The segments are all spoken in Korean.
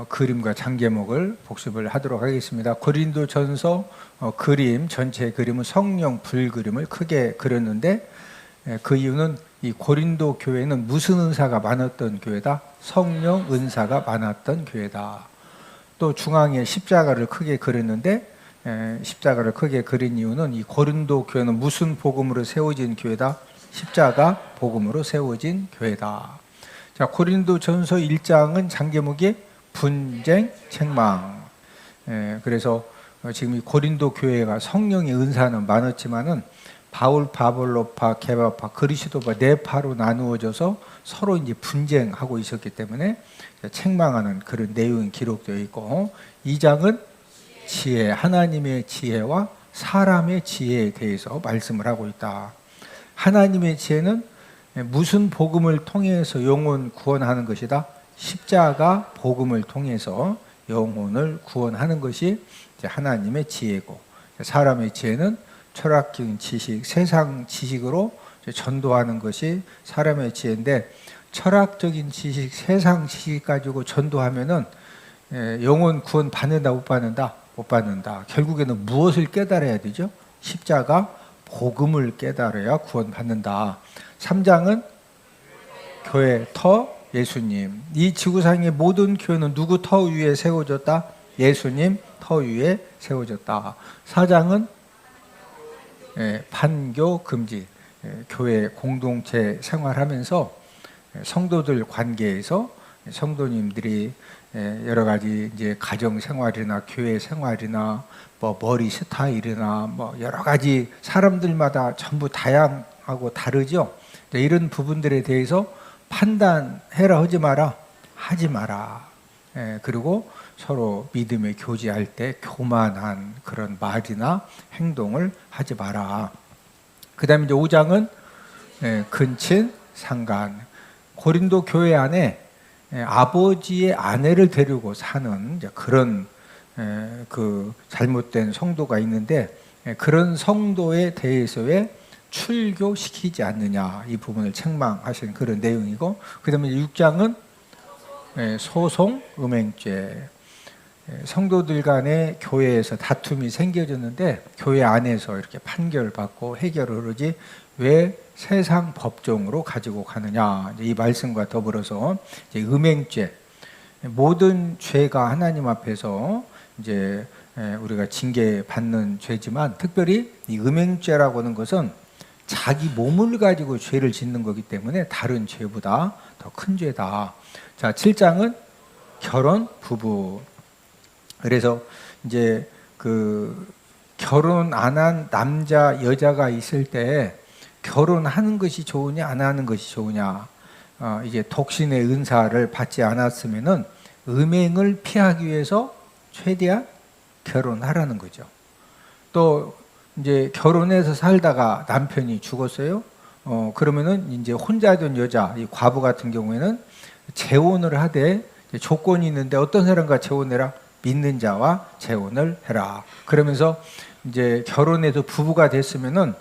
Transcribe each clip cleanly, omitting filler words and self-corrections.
그림과 장제목을 복습을 하도록 하겠습니다. 고린도전서 그림, 전체 그림은 성령 불그림을 크게 그렸는데, 그 이유는 이 고린도 교회는 무슨 은사가 많았던 교회다? 성령 은사가 많았던 교회다. 또 중앙에 십자가를 크게 그렸는데, 십자가를 크게 그린 이유는 이 고린도 교회는 무슨 복음으로 세워진 교회다? 십자가 복음으로 세워진 교회다. 자, 고린도전서 1장은 장제목이 분쟁, 책망. 그래서 지금 이 고린도 교회가 성령의 은사는 많았지만은 바울, 바볼로파, 게바파, 그리스도파 네 파로 나누어져서 서로 이제 분쟁하고 있었기 때문에 책망하는 그런 내용이 기록되어 있고, 2장은 지혜, 하나님의 지혜와 사람의 지혜에 대해서 말씀을 하고 있다. 하나님의 지혜는 무슨 복음을 통해서 영혼 구원하는 것이다? 십자가 복음을 통해서 영혼을 구원하는 것이 하나님의 지혜고, 사람의 지혜는 철학적인 지식, 세상 지식으로 전도하는 것이 사람의 지혜인데, 철학적인 지식, 세상 지식 가지고 전도하면은 영혼 구원 받는다, 못 받는다? 못 받는다. 결국에는 무엇을 깨달아야 되죠? 십자가 복음을 깨달아야 구원 받는다. 3장은 교회 터 예수님. 이 지구상의 모든 교회는 누구 터 위에 세워졌다? 예수님 터 위에 세워졌다. 4장은 반교 금지. 교회 공동체 생활하면서 성도들 관계에서 성도님들이 여러 가지 이제 가정 생활이나 교회 생활이나 뭐 머리 스타일이나 뭐 여러 가지 사람들마다 전부 다양하고 다르죠. 이런 부분들에 대해서 판단해라 하지 마라, 하지 마라. 그리고 서로 믿음에 교제할 때 교만한 그런 말이나 행동을 하지 마라. 그 다음에 이제 5장은 근친 상간. 고린도 교회 안에 아버지의 아내를 데리고 사는 그런 그 잘못된 성도가 있는데, 그런 성도에 대해서의 출교시키지 않느냐, 이 부분을 책망하신 그런 내용이고, 그 다음에 6장은 소송, 음행죄. 성도들 간에 교회에서 다툼이 생겨졌는데 교회 안에서 이렇게 판결받고 해결을 하지 왜 세상 법정으로 가지고 가느냐, 이 말씀과 더불어서 이제 음행죄, 모든 죄가 하나님 앞에서 이제 우리가 징계받는 죄지만, 특별히 이 음행죄라고 하는 것은 자기 몸을 가지고 죄를 짓는 거기 때문에 다른 죄보다 더 큰 죄다. 자, 7장은 결혼, 부부. 그래서 이제 그 결혼 안 한 남자, 여자가 있을 때 결혼하는 것이 좋으냐, 안 하는 것이 좋으냐. 이제 독신의 은사를 받지 않았으면은 음행을 피하기 위해서 최대한 결혼하라는 거죠. 또 이제 결혼해서 살다가 남편이 죽었어요. 그러면은 이제 혼자 된 여자, 이 과부 같은 경우에는 재혼을 하되 조건이 있는데, 어떤 사람과 재혼해라? 믿는 자와 재혼을 해라. 그러면서 이제 결혼해서 부부가 됐으면은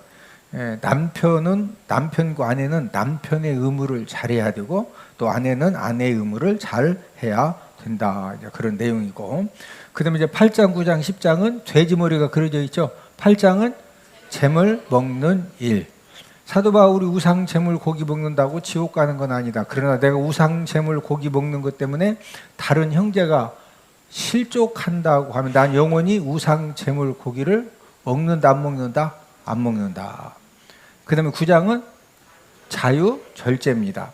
남편과 아내는 남편의 의무를 잘해야 되고, 또 아내는 아내의 의무를 잘 해야 된다. 그런 내용이고, 그다음에 이제 8장, 9장, 10장은 돼지머리가 그려져 있죠. 8장은 재물 먹는 일. 사도 바울이 우상 재물 고기 먹는다고 지옥 가는 건 아니다. 그러나 내가 우상 재물 고기 먹는 것 때문에 다른 형제가 실족한다고 하면 난 영원히 우상 재물 고기를 먹는다, 안 먹는다? 안 먹는다. 그 다음에 9장은 자유 절제입니다.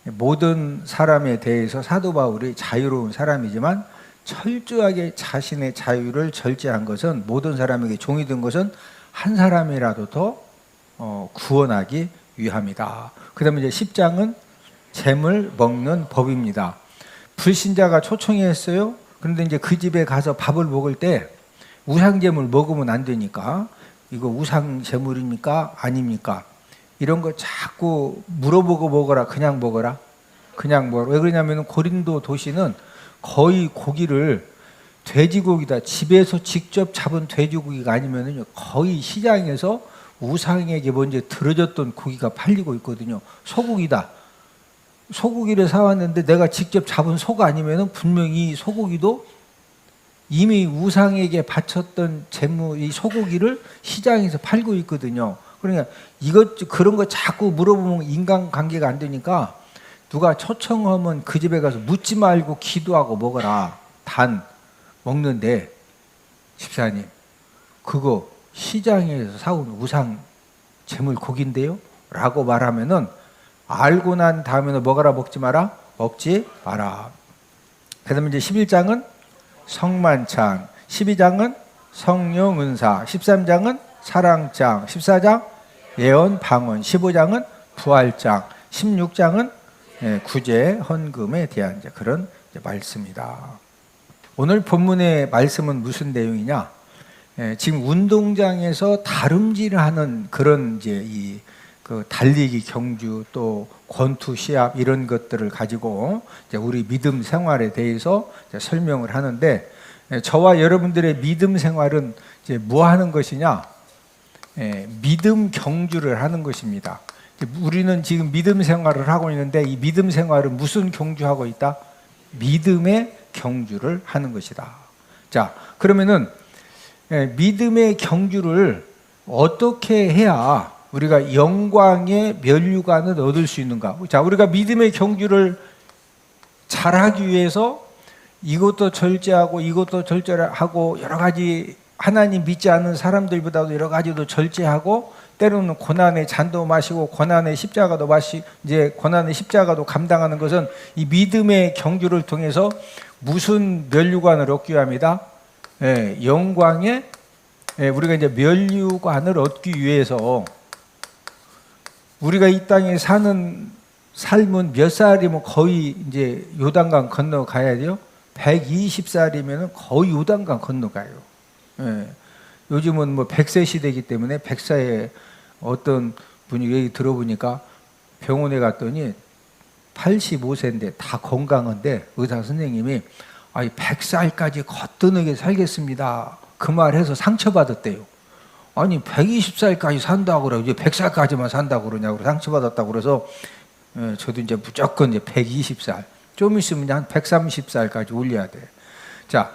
모든 사람에 대해서 사도 바울이 자유로운 사람이지만 철저하게 자신의 자유를 절제한 것은, 모든 사람에게 종이 된 것은 한 사람이라도 더 구원하기 위함이다. 그 다음에 이제 10장은 재물 먹는 법입니다. 불신자가 초청했어요. 그런데 이제 그 집에 가서 밥을 먹을 때 우상재물 먹으면 안 되니까, 이거 우상재물입니까? 아닙니까? 이런 거 자꾸 물어보고 먹어라, 그냥 먹어라? 그냥 먹어라. 왜 그러냐면 고린도 도시는 거의 고기를 돼지고기다, 집에서 직접 잡은 돼지고기가 아니면 거의 시장에서 우상에게 먼저 들어졌던 고기가 팔리고 있거든요. 소고기다. 소고기를 사왔는데 내가 직접 잡은 소가 아니면은 분명히 소고기도 이미 우상에게 바쳤던 재물, 이 소고기를 시장에서 팔고 있거든요. 그러니까 그런 거 자꾸 물어보면 인간관계가 안 되니까 누가 초청하면 그 집에 가서 묻지 말고 기도하고 먹어라. 단 먹는데 집사님, 그거 시장에서 사온 우상 재물 고기인데요? 라고 말하면은 알고 난 다음에는 먹어라, 먹지 마라? 먹지 마라. 그 다음에 이제 11장은 성만찬, 12장은 성령은사, 13장은 사랑장, 14장 예언 방언, 15장은 부활장, 16장은 구제 헌금에 대한 그런 말씀이다. 오늘 본문의 말씀은 무슨 내용이냐? 지금 운동장에서 다름질하는 그런 이제 그 달리기 경주 또 권투 시합 이런 것들을 가지고 이제 우리 믿음 생활에 대해서 이제 설명을 하는데, 저와 여러분들의 믿음 생활은 이제 뭐 하는 것이냐? 믿음 경주를 하는 것입니다. 우리는 지금 믿음 생활을 하고 있는데 이 믿음 생활은 무슨 경주하고 있다? 믿음의 경주를 하는 것이다. 자, 그러면은 믿음의 경주를 어떻게 해야 우리가 영광의 면류관을 얻을 수 있는가? 자, 우리가 믿음의 경주를 잘하기 위해서 이것도 절제하고 이것도 절제하고 여러 가지 하나님 믿지 않는 사람들보다도 여러 가지도 절제하고 때로는 고난의 잔도 마시고 고난의 십자가도 이제 고난의 십자가도 감당하는 것은 이 믿음의 경주를 통해서 무슨 면류관을 얻기 위함이다? 영광의 우리가 이제 면류관을 얻기 위해서 우리가 이 땅에 사는 삶은 몇 살이면 거의 이제 요단강 건너가야 돼요? 120살이면 거의 요단강 건너가요. 요즘은 뭐 100세 시대이기 때문에 100세에 어떤 분이 얘기 들어보니까 병원에 갔더니 85세인데 다 건강한데 의사 선생님이 100살까지 거뜬하게 살겠습니다. 그 말해서 상처받았대요. 아니 120살까지 산다고 그래 이제 100살까지만 산다고 그러냐고 상처받았다고 그래서 저도 이제 무조건 이제 120살 좀 있으면 한 130살까지 올려야 돼. 자,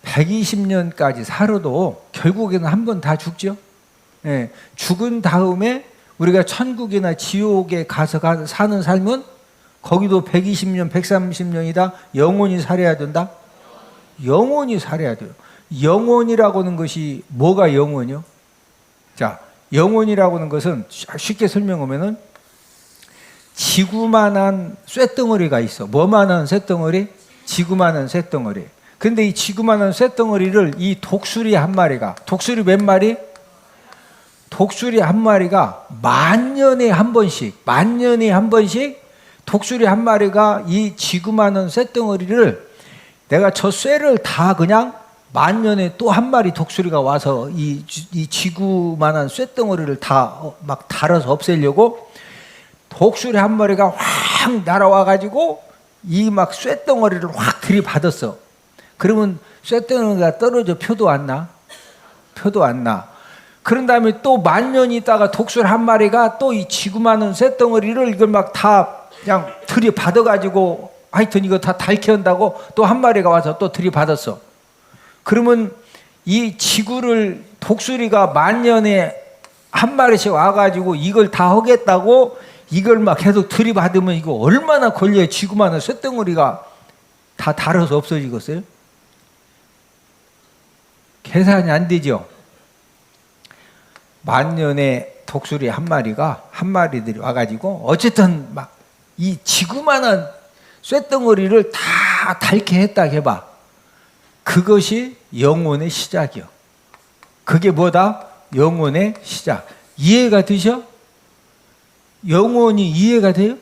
120년까지 살아도 결국에는 한 번 다 죽죠. 죽은 다음에 우리가 천국이나 지옥에 가서 사는 삶은 거기도 120년, 130년이다. 영원히 살아야 된다. 영원히 살아야 돼요. 영원이라고 하는 것이 뭐가 영원이요? 자, 영원이라고 하는 것은 쉽게 설명하면은 지구만한 쇳덩어리가 있어. 뭐만한 쇳덩어리? 지구만한 쇳덩어리. 근데 이 지구만한 쇳덩어리를 이 독수리 한 마리가, 독수리 몇 마리? 독수리 한 마리가 만년에 한 번씩 독수리 한 마리가 이 지구만한 쇳덩어리를 내가 저 쇠를 다 그냥 만년에 또 한 마리 독수리가 와서 이 지구만한 쇳덩어리를 다 막 달아서 없애려고 독수리 한 마리가 확 날아와 가지고 이 막 쇳덩어리를 확 들이받았어. 그러면 쇳덩어리가 떨어져 표도 안 나. 그런 다음에 또 만년 있다가 독수리 한 마리가 또 이 지구만한 쇳덩어리를 이걸 막 다 그냥 들이받아 가지고 하여튼 이거 다 닳게한다고 또 한 마리가 와서 또 들이받았어. 그러면 이 지구를 독수리가 만년에 한 마리씩 와가지고 이걸 다 하겠다고 이걸 막 계속 들이받으면 이거 얼마나 걸려요? 지구만한 쇳덩어리가 다 닳아서 없어지겠어요? 계산이 안 되죠. 만년에 독수리 한 마리들이 와가지고 어쨌든 막 이 지구만한 쇳덩어리를 다 닳게 했다 해봐. 그것이 영혼의 시작이요. 그게 뭐다? 영혼의 시작. 이해가 되셔? 영혼이 이해가 돼요?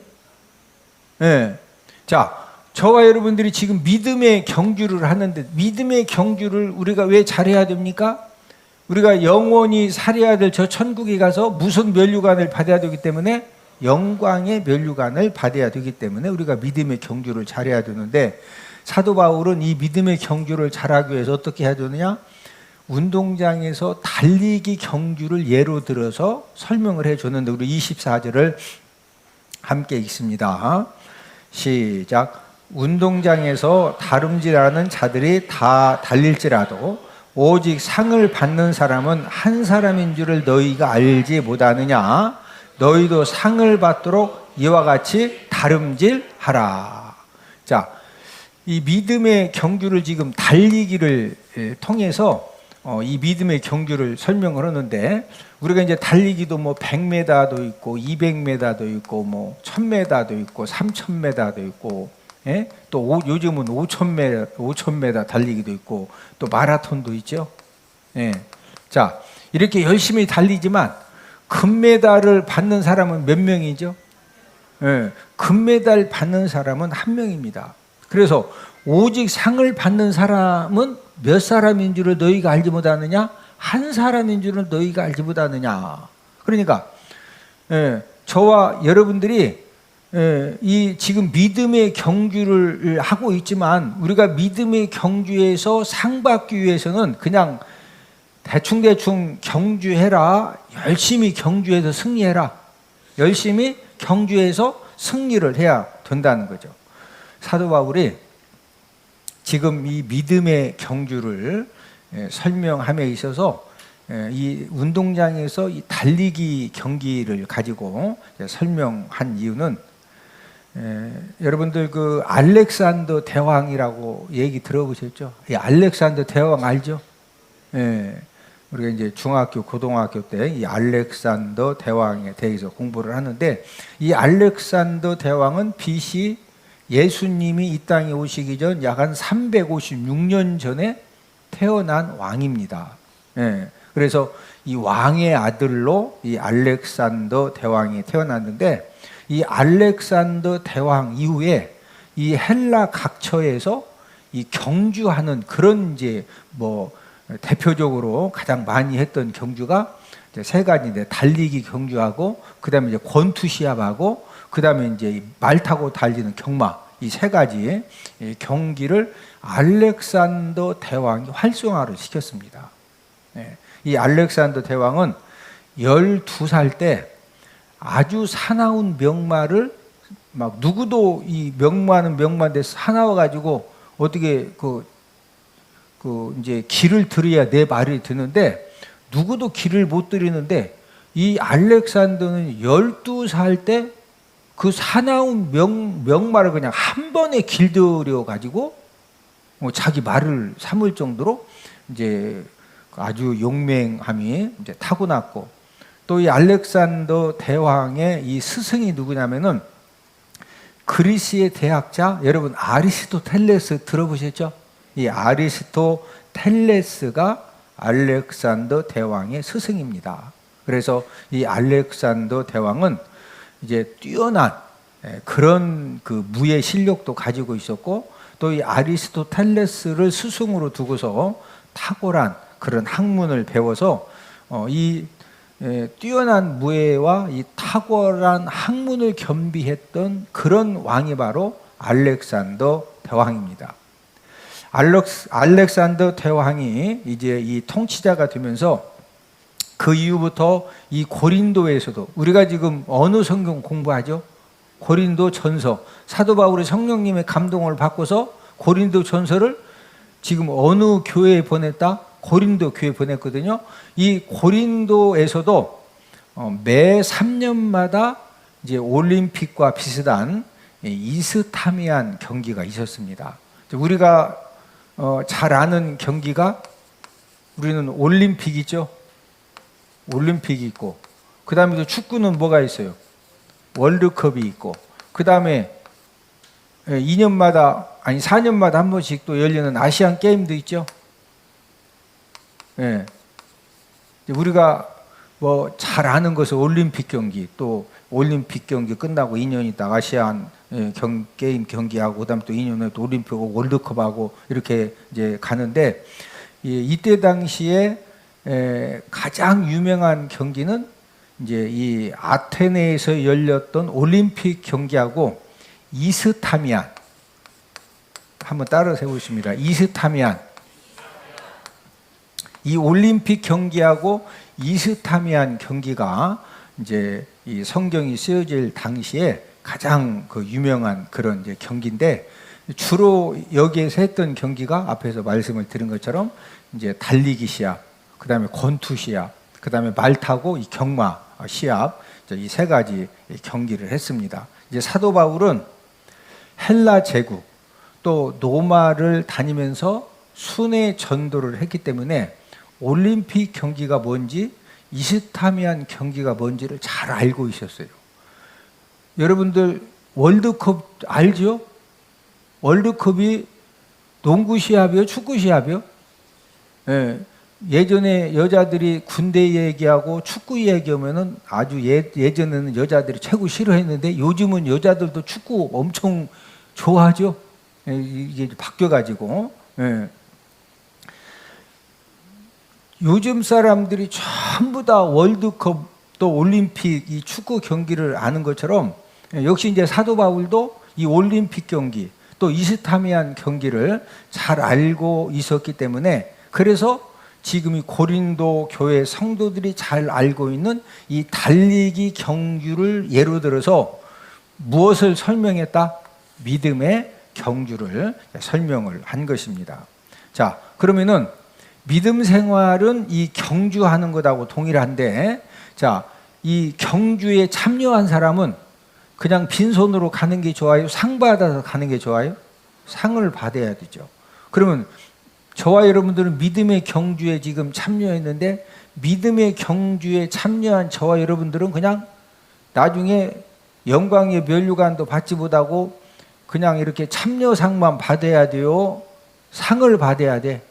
네. 자, 저와 여러분들이 지금 믿음의 경주를 하는데 믿음의 경주를 우리가 왜 잘해야 됩니까? 우리가 영원히 살아야 될 저 천국에 가서 무슨 면류관을 받아야 되기 때문에 영광의 면류관을 받아야 되기 때문에 우리가 믿음의 경주를 잘해야 되는데 사도 바울은 이 믿음의 경주를 잘하기 위해서 어떻게 해야 되느냐? 운동장에서 달리기 경주를 예로 들어서 설명을 해줬는데 우리 24절을 함께 읽습니다. 시작. 운동장에서 다름질하는 자들이 다 달릴지라도 오직 상을 받는 사람은 한 사람인 줄을 너희가 알지 못하느냐. 너희도 상을 받도록 이와 같이 다름질하라. 자, 이 믿음의 경주를 지금 달리기를 통해서 이 믿음의 경주를 설명을 하는데, 우리가 이제 달리기도 뭐 100m도 있고 200m도 있고 뭐 1000m도 있고 3000m도 있고, 예? 또 요즘은 5000m 달리기도 있고 또 마라톤도 있죠. 예. 자, 이렇게 열심히 달리지만 금메달을 받는 사람은 몇 명이죠? 예. 금메달 받는 사람은 한 명입니다. 그래서 오직 상을 받는 사람은 몇 사람인 줄을 너희가 알지 못하느냐? 한 사람인 줄을 너희가 알지 못하느냐? 그러니까 저와 여러분들이 이 지금 믿음의 경주를 하고 있지만, 우리가 믿음의 경주에서 상 받기 위해서는 그냥 대충대충 경주해라, 열심히 경주해서 승리해라, 열심히 경주해서 승리를 해야 된다는 거죠. 사도 바울이 지금 이 믿음의 경주를 설명함에 있어서 이 운동장에서 이 달리기 경기를 가지고 설명한 이유는, 여러분들 그 알렉산더 대왕이라고 얘기 들어보셨죠? 이 알렉산더 대왕 알죠? 우리가 이제 중학교, 고등학교 때 이 알렉산더 대왕에 대해서 공부를 하는데, 이 알렉산더 대왕은 BC 예수님이 이 땅에 오시기 전 약 한 356년 전에 태어난 왕입니다. 그래서 이 왕의 아들로 이 알렉산더 대왕이 태어났는데, 이 알렉산더 대왕 이후에 이 헬라 각처에서 이 경주하는 그런 이제 뭐 대표적으로 가장 많이 했던 경주가 이제 세 가지인데, 달리기 경주하고 그다음에 이제 권투 시합하고 그다음에 이제 말 타고 달리는 경마, 이 세 가지의 경기를 알렉산더 대왕이 활성화를 시켰습니다. 이 알렉산더 대왕은 12살 때 아주 사나운 명마를 막 누구도 이 명마는 명마인데 사나워 가지고 어떻게 그 이제 길을 들여야 내 말이 드는데 누구도 길을 못 들이는데, 이 알렉산더는 12살 때 그 사나운 명마를 그냥 한 번에 길들여 가지고 자기 말을 삼을 정도로 이제 아주 용맹함이 이제 타고났고, 또 이 알렉산더 대왕의 이 스승이 누구냐면은 그리스의 대학자, 여러분 아리스토텔레스 들어보셨죠? 이 아리스토텔레스가 알렉산더 대왕의 스승입니다. 그래서 이 알렉산더 대왕은 이제 뛰어난 그런 그 무예 실력도 가지고 있었고, 또 이 아리스토텔레스를 스승으로 두고서 탁월한 그런 학문을 배워서 이 뛰어난 무예와 이 탁월한 학문을 겸비했던 그런 왕이 바로 알렉산더 대왕입니다. 알렉산더 대왕이 이제 이 통치자가 되면서 그 이후부터 이 고린도에서도, 우리가 지금 어느 성경 공부하죠? 고린도 전서. 사도 바울이 성령님의 감동을 받고서 고린도 전서를 지금 어느 교회에 보냈다? 고린도 교회에 보냈거든요. 이 고린도에서도 매 3년마다 이제 올림픽과 비슷한 이스타미안 경기가 있었습니다. 우리가 잘 아는 경기가, 우리는 올림픽이죠. 올림픽이 있고, 그 다음에 또 축구는 뭐가 있어요? 월드컵이 있고, 그 다음에 2년마다 아니 4년마다 한 번씩 또 열리는 아시안 게임도 있죠. 우리가 뭐 잘 아는 것은 올림픽 경기, 또 올림픽 경기 끝나고 2년 있다 아시안 게임 경기하고, 그다음 또 2년 후에 또 올림픽 월드컵하고 이렇게 이제 가는데, 이때 당시에 가장 유명한 경기는 이제 이 아테네에서 열렸던 올림픽 경기하고 이스타미안, 한번 따라서 해보십니다. 이스타미안. 이 올림픽 경기하고 이스타미안 경기가 이제 이 성경이 쓰여질 당시에 가장 그 유명한 그런 이제 경기인데, 주로 여기에서 했던 경기가 앞에서 말씀을 드린 것처럼 이제 달리기 시합, 그 다음에 권투 시합, 그 다음에 말 타고 이 경마 시합, 이 세 가지 경기를 했습니다. 이제 사도 바울은 헬라 제국 또 로마를 다니면서 순회 전도를 했기 때문에 올림픽 경기가 뭔지, 이스타미안 경기가 뭔지를 잘 알고 있었어요. 여러분들 월드컵 알죠? 월드컵이 농구 시합이요, 축구 시합이요? 예. 예전에 여자들이 군대 얘기하고 축구 얘기하면은 아주 예전에는 여자들이 최고 싫어했는데 요즘은 여자들도 축구 엄청 좋아하죠. 예, 이게 바뀌어가지고. 예. 요즘 사람들이 전부 다 월드컵 또 올림픽 이 축구 경기를 아는 것처럼, 역시 이제 사도 바울도 이 올림픽 경기 또 이스타미안 경기를 잘 알고 있었기 때문에, 그래서 지금 이 고린도 교회 성도들이 잘 알고 있는 이 달리기 경주를 예로 들어서 무엇을 설명했다? 믿음의 경주를 설명을 한 것입니다. 자, 그러면은 믿음 생활은 이 경주하는 것하고 동일한데, 자, 이 경주에 참여한 사람은 그냥 빈손으로 가는 게 좋아요? 상 받아서 가는 게 좋아요? 상을 받아야 되죠. 그러면 저와 여러분들은 믿음의 경주에 지금 참여했는데, 믿음의 경주에 참여한 저와 여러분들은 그냥 나중에 영광의 면류관도 받지 못하고 그냥 이렇게 참여상만 받아야 돼요? 상을 받아야 돼?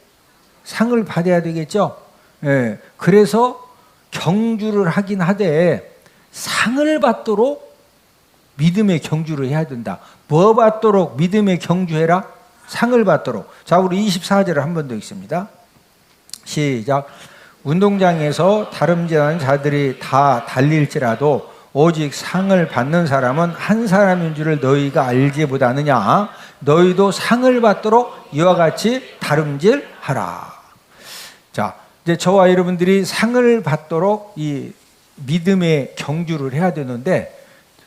상을 받아야 되겠죠? 예. 그래서 경주를 하긴 하되 상을 받도록 믿음의 경주를 해야 된다. 뭐 받도록 믿음의 경주해라? 상을 받도록. 자, 우리 24절을 한 번 더 읽습니다. 시작. 운동장에서 다름질하는 자들이 다 달릴지라도 오직 상을 받는 사람은 한 사람인 줄을 너희가 알지 못하느냐. 너희도 상을 받도록 이와 같이 다름질하라. 자, 이제 저와 여러분들이 상을 받도록 이 믿음의 경주를 해야 되는데,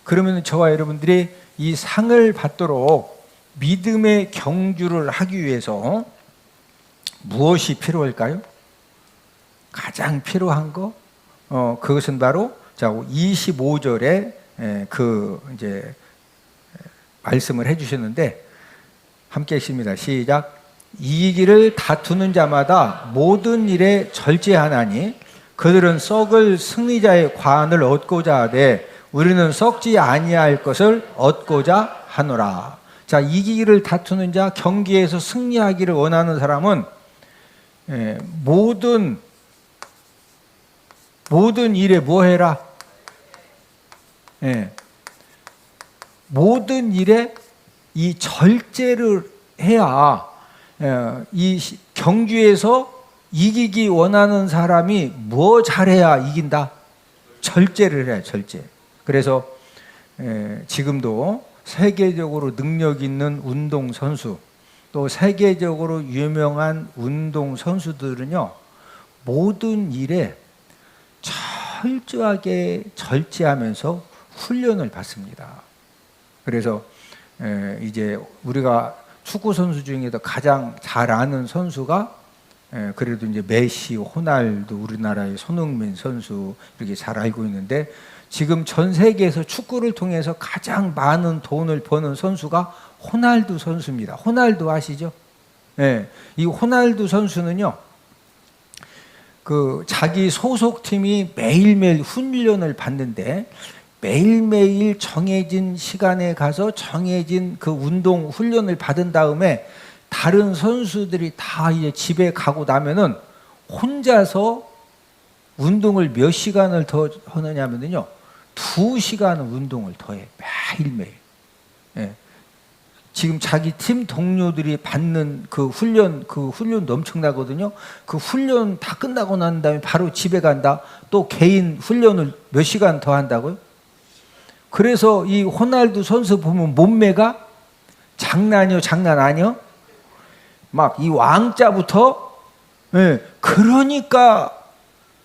그러면 저와 여러분들이 이 상을 받도록 믿음의 경주를 하기 위해서 무엇이 필요할까요? 가장 필요한 거, 그것은 바로 자 25절에 그 이제 말씀을 해주셨는데, 함께 읽습니다. 시작. 이기기를 다투는 자마다 모든 일에 절제하나니 그들은 썩을 승리자의 관을 얻고자 하되 우리는 썩지 아니할 것을 얻고자 하노라. 자, 이기기를 다투는 자, 경기에서 승리하기를 원하는 사람은 모든 일에 뭐 해라? 모든 일에 이 절제를 해야 이 경주에서 이기기 원하는 사람이 뭐 잘해야 이긴다? 절제를 해야 절제. 그래서 지금도 세계적으로 능력 있는 운동선수, 또 세계적으로 유명한 운동선수들은요, 모든 일에 철저하게 절제하면서 훈련을 받습니다. 그래서 이제 우리가 축구 선수 중에도 가장 잘 아는 선수가 그래도 이제 메시, 호날두, 우리나라의 손흥민 선수 이렇게 잘 알고 있는데, 지금 전 세계에서 축구를 통해서 가장 많은 돈을 버는 선수가 호날두 선수입니다. 호날두 아시죠? 이 호날두 선수는요, 그 자기 소속팀이 매일매일 훈련을 받는데, 매일매일 정해진 시간에 가서 정해진 그 운동 훈련을 받은 다음에 다른 선수들이 다 이제 집에 가고 나면은 혼자서 운동을 몇 시간을 더 하느냐면요, 2시간은 운동을 더 해. 매일매일. 지금 자기 팀 동료들이 받는 그 훈련도 엄청나거든요. 그 훈련 다 끝나고 난 다음에 바로 집에 간다. 또 개인 훈련을 몇 시간 더 한다고요? 그래서 이 호날두 선수 보면 몸매가 장난 아니요? 막 이 왕자부터, 그러니까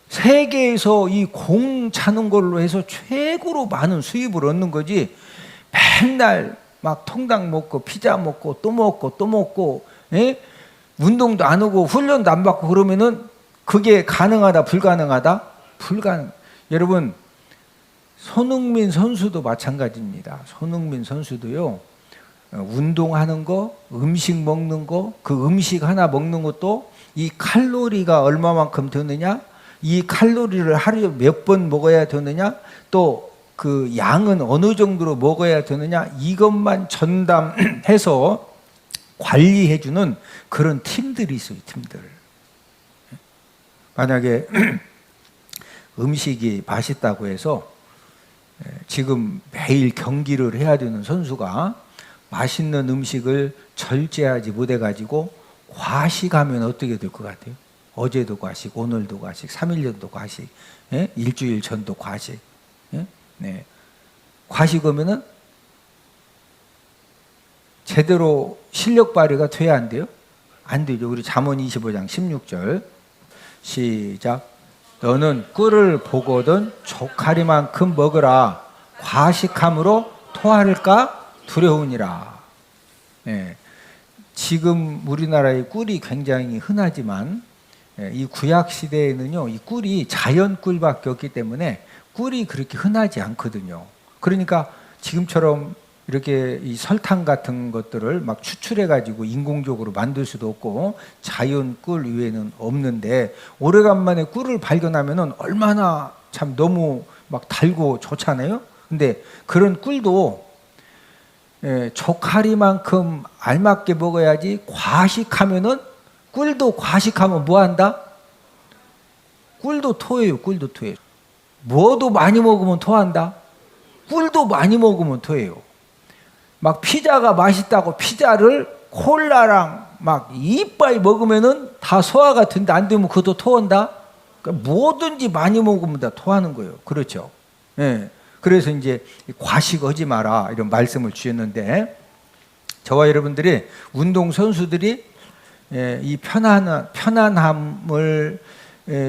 세계에서 이 공 차는 걸로 해서 최고로 많은 수입을 얻는 거지. 맨날 막 통닭 먹고 피자 먹고 또 먹고 또 먹고, 예? 운동도 안 하고 훈련도 안 받고 그러면은 그게 가능하다 불가능하다? 불가능. 여러분, 손흥민 선수도 마찬가지입니다. 손흥민 선수도요, 운동하는 거, 음식 먹는 거, 그 음식 하나 먹는 것도 이 칼로리가 얼마만큼 드느냐, 이 칼로리를 하루에 몇 번 먹어야 되느냐, 또 그 양은 어느 정도로 먹어야 되느냐, 이것만 전담해서 관리해주는 그런 팀들이 있어요, 팀들. 만약에 음식이 맛있다고 해서 지금 매일 경기를 해야 되는 선수가 맛있는 음식을 절제하지 못해가지고 과식하면 어떻게 될 것 같아요? 어제도 과식, 오늘도 과식, 3일 전도 과식, 예? 일주일 전도 과식. 예? 네. 과식하면은 제대로 실력 발휘가 돼야 안 돼요? 안 되죠. 우리 잠언 25장 16절 시작. 너는 꿀을 보거든 조카리만큼 먹으라. 과식함으로 토할까 두려우니라. 예. 지금 우리나라의 꿀이 굉장히 흔하지만 이 구약 시대에는요, 이 꿀이 자연 꿀밖에 없기 때문에 꿀이 그렇게 흔하지 않거든요. 그러니까 지금처럼 이렇게 이 설탕 같은 것들을 막 추출해 가지고 인공적으로 만들 수도 없고 자연 꿀 이외에는 없는데, 오래간만에 꿀을 발견하면은 얼마나 참 너무 막 달고 좋잖아요. 근데 그런 꿀도 조카리만큼 알맞게 먹어야지. 과식하면은, 꿀도 과식하면 뭐 한다? 꿀도 토해요. 꿀도 토해요. 뭐도 많이 먹으면 토한다? 꿀도 많이 먹으면 토해요. 막 피자가 맛있다고 피자를 콜라랑 막 이빨 먹으면은 다 소화가 된다. 안 되면 그것도 토한다? 그러니까 뭐든지 많이 먹으면 다 토하는 거예요. 그렇죠? 예. 그래서 이제 과식하지 마라 이런 말씀을 주셨는데, 저와 여러분들이 운동 선수들이 이 편안함을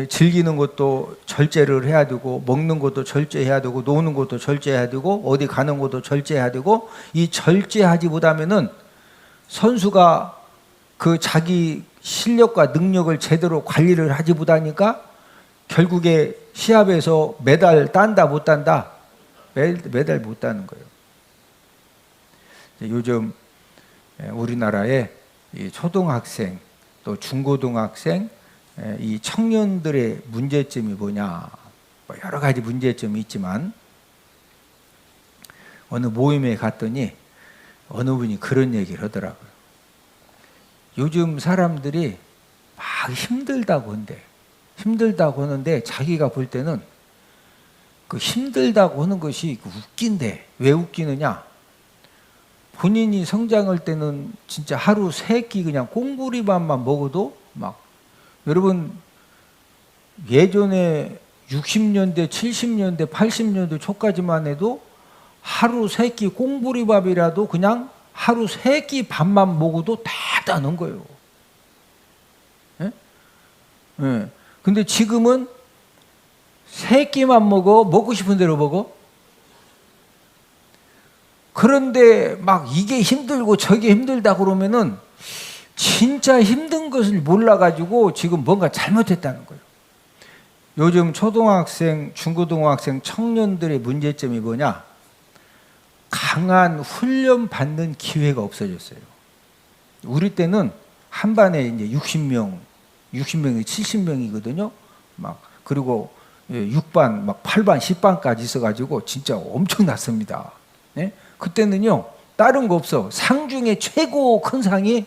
즐기는 것도 절제를 해야 되고, 먹는 것도 절제해야 되고, 노는 것도 절제해야 되고, 어디 가는 것도 절제해야 되고, 이 절제하지 못하면은 선수가 그 자기 실력과 능력을 제대로 관리를 하지 못하니까 결국에 시합에서 메달 딴다 못 딴다? 메달 못 따는 거예요. 요즘 우리나라에 이 초등학생 또 중고등학생 이 청년들의 문제점이 뭐냐, 여러 가지 문제점이 있지만, 어느 모임에 갔더니 어느 분이 그런 얘기를 하더라고요. 요즘 사람들이 막 힘들다고 하는데 자기가 볼 때는 그 힘들다고 하는 것이 웃긴데, 왜 웃기느냐? 본인이 성장할 때는 진짜 하루 3끼 그냥 꽁부리밥만 먹어도 막, 여러분 예전에 60년대, 70년대, 80년대 초까지만 해도 하루 3끼 꽁부리밥이라도 그냥 하루 3끼 밥만 먹어도 대단한 거예요. 예? 예. 근데 지금은 3끼만 먹고 싶은 대로 먹어. 그런데 막 이게 힘들고 저게 힘들다 그러면은 진짜 힘든 것을 몰라가지고 지금 뭔가 잘못했다는 거예요. 요즘 초등학생, 중고등학생 청년들의 문제점이 뭐냐? 강한 훈련 받는 기회가 없어졌어요. 우리 때는 한 반에 이제 60명이 70명이거든요. 막 그리고 6반, 막 8반, 10반까지 있어가지고 진짜 엄청났습니다. 네? 그때는요, 다른 거 없어. 상 중에 최고 큰 상이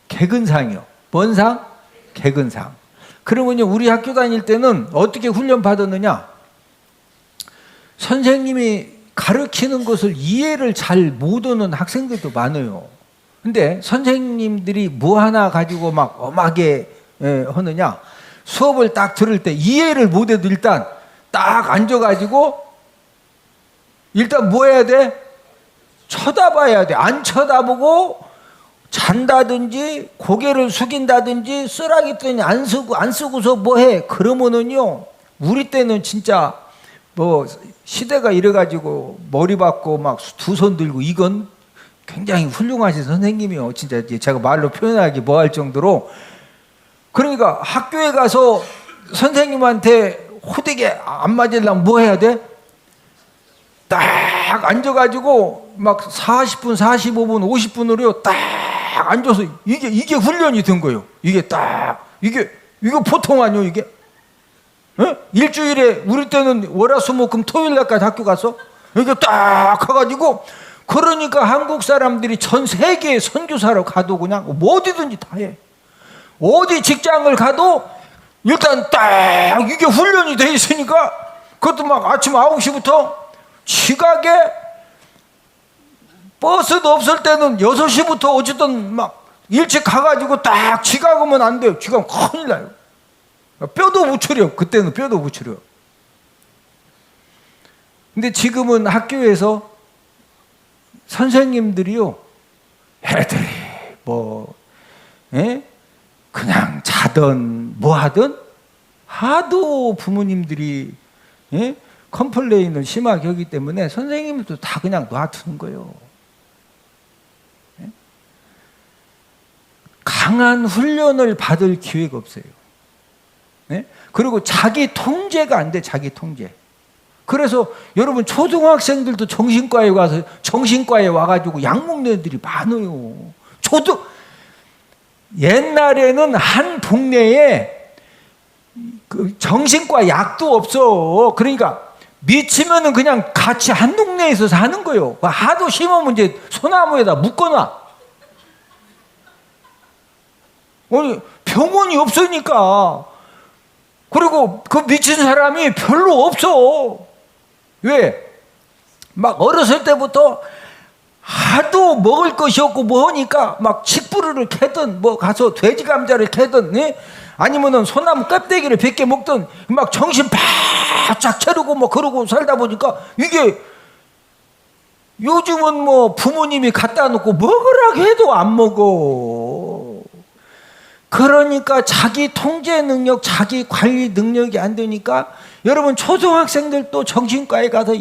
개근상이요. 뭔 상? 개근상. 그러면요, 우리 학교 다닐 때는 어떻게 훈련 받았느냐? 선생님이 가르치는 것을 이해를 잘 못하는 학생들도 많아요. 근데 선생님들이 뭐 하나 가지고 막 엄하게 하느냐? 수업을 딱 들을 때 이해를 못해도 일단 딱 앉아가지고 일단 뭐 해야 돼? 쳐다봐야 돼. 안 쳐다보고 잔다든지 고개를 숙인다든지 쓰라기 때문에 안 쓰고서 뭐 해? 그러면은요, 우리 때는 진짜 뭐 시대가 이래가지고 머리 박고 막 두 손 들고 이건 굉장히 훌륭하신 선생님이요. 진짜 제가 말로 표현하기 뭐할 정도로. 그러니까 학교에 가서 선생님한테 호되게 안 맞으려면 뭐 해야 돼? 딱 앉아가지고 막 40분, 45분, 50분으로요. 딱 앉아서 이게 훈련이 된 거예요. 이게 딱 이거 보통 아니요 이게? 어? 일주일에 우리 때는 월화수목금 토요일날까지 학교 가서 이게 딱 가가지고 그러니까 한국 사람들이 전 세계에 선교사로 가도 그냥 뭐 어디든지 다 해. 어디 직장을 가도 일단 딱 이게 훈련이 돼 있으니까 그것도 막 아침 9시부터 지각에 버스도 없을 때는 6시부터 어쨌든 막 일찍 가가지고 딱 지각하면 안 돼요. 지각하면 큰일 나요. 뼈도 못 추려. 그때는 뼈도 못 추려. 근데 지금은 학교에서 선생님들이요, 애들이 뭐 그냥 자든 뭐 하든 하도 부모님들이 컴플레인을 심하게 하기 때문에 선생님들도 다 그냥 놔두는 거예요. 강한 훈련을 받을 기회가 없어요. 그리고 자기 통제가 안 돼. 자기 통제. 그래서 여러분 초등학생들도 정신과에 와가지고 약 먹는 애들이 많아요. 옛날에는 한 동네에 그 정신과 약도 없어. 그러니까 미치면은 그냥 같이 한 동네에서 사는 거예요. 하도 심하면 이제 소나무에다 묶어놔. 아니 병원이 없으니까. 그리고 그 미친 사람이 별로 없어. 왜? 막 어렸을 때부터 하도 먹을 것이 없고 뭐 하니까 막 칡부르를 캐든 뭐 가서 돼지 감자를 캐든 아니면은 소나무 껍데기를 100개 먹든 막 정신 바짝 차리고 뭐 그러고 살다 보니까 이게 요즘은 뭐 부모님이 갖다 놓고 먹으라고 해도 안 먹어. 그러니까 자기 통제 능력, 자기 관리 능력이 안 되니까 여러분 초등학생들도 정신과에 가서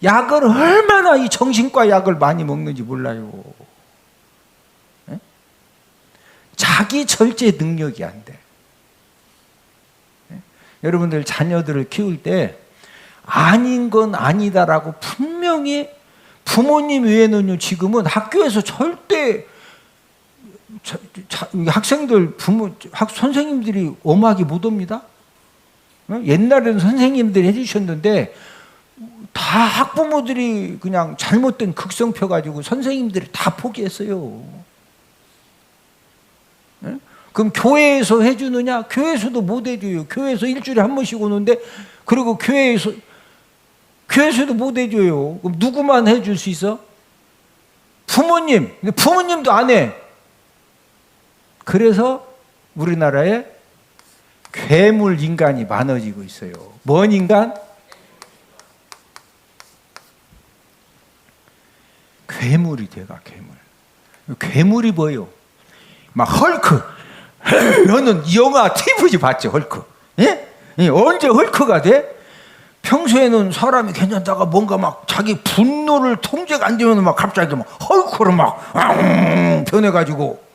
약을 얼마나 이 정신과 약을 많이 먹는지 몰라요. 자기 절제 능력이 안 돼. 여러분들 자녀들을 키울 때 아닌 건 아니다라고 분명히 부모님 외에는요 지금은 학교에서 절대 학생들 선생님들이 엄하게 못 옵니다. 옛날에는 선생님들이 해주셨는데 다 학부모들이 그냥 잘못된 극성 펴가지고 선생님들이 다 포기했어요. 그럼 교회에서 해주느냐? 교회에서도 못 해줘요. 교회에서 일주일에 한 번씩 오는데 그리고 교회에서도 못 해줘요. 그럼 누구만 해줄 수 있어? 부모님. 근데 부모님도 안 해. 그래서 우리나라에 괴물 인간이 많아지고 있어요. 뭔 인간? 괴물이 돼가 괴물. 괴물이 뭐예요? 막 헐크. 너는 영화 TV 봤죠? 헐크. 예? 언제 헐크가 돼? 평소에는 사람이 괜찮다가 뭔가 막 자기 분노를 통제가 안 되면 막 갑자기 막 헐크로 막 변해가지고.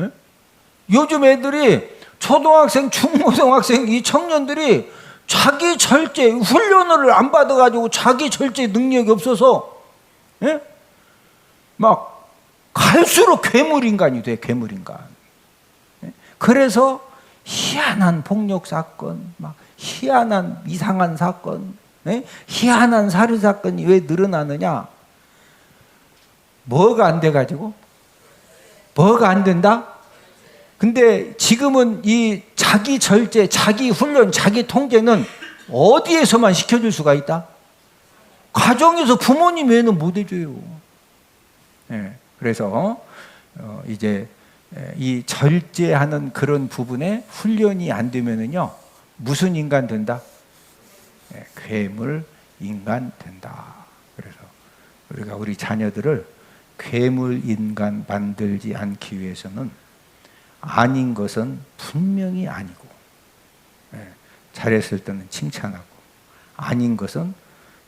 예? 요즘 애들이 초등학생, 중고등학생 이 청년들이 자기 절제 훈련을 안 받아가지고 자기 절제 능력이 없어서 막 갈수록 괴물 인간이 돼. 괴물 인간. 그래서 희한한 폭력 사건, 막 희한한 이상한 사건, 희한한 살인 사건이 왜 늘어나느냐? 뭐가 안 돼가지고? 뭐가 안 된다? 근데 지금은 이 자기 절제, 자기 훈련, 자기 통제는 어디에서만 시켜줄 수가 있다? 가정에서 부모님 외에는 못 해줘요. 그래서 이제 이 절제하는 그런 부분에 훈련이 안 되면은요 무슨 인간 된다? 괴물 인간 된다. 그래서 우리가 우리 자녀들을 괴물 인간 만들지 않기 위해서는 아닌 것은 분명히 아니고 잘했을 때는 칭찬하고, 아닌 것은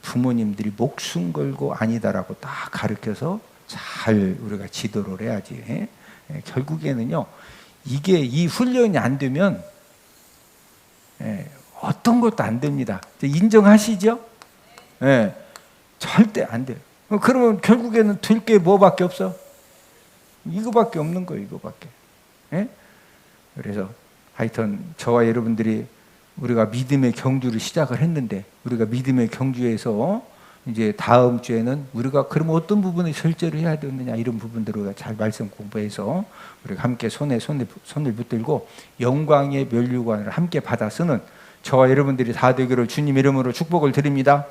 부모님들이 목숨 걸고 아니다라고 딱 가르쳐서 잘 우리가 지도를 해야지. 결국에는요, 이게 이 훈련이 안 되면 어떤 것도 안 됩니다. 인정하시죠? 절대 안 돼요. 그러면 결국에는 될 게 뭐밖에 없어? 이거밖에 없는 거예요, 이거밖에. 그래서 하여튼 저와 여러분들이 우리가 믿음의 경주를 시작을 했는데, 우리가 믿음의 경주에서 이제 다음 주에는 우리가 그러면 어떤 부분을 절제를 해야 되느냐, 이런 부분들을 우리가 잘 말씀 공부해서 우리가 함께 손을 붙들고 영광의 면류관을 함께 받아 쓰는 저와 여러분들이 다 되기를 주님 이름으로 축복을 드립니다.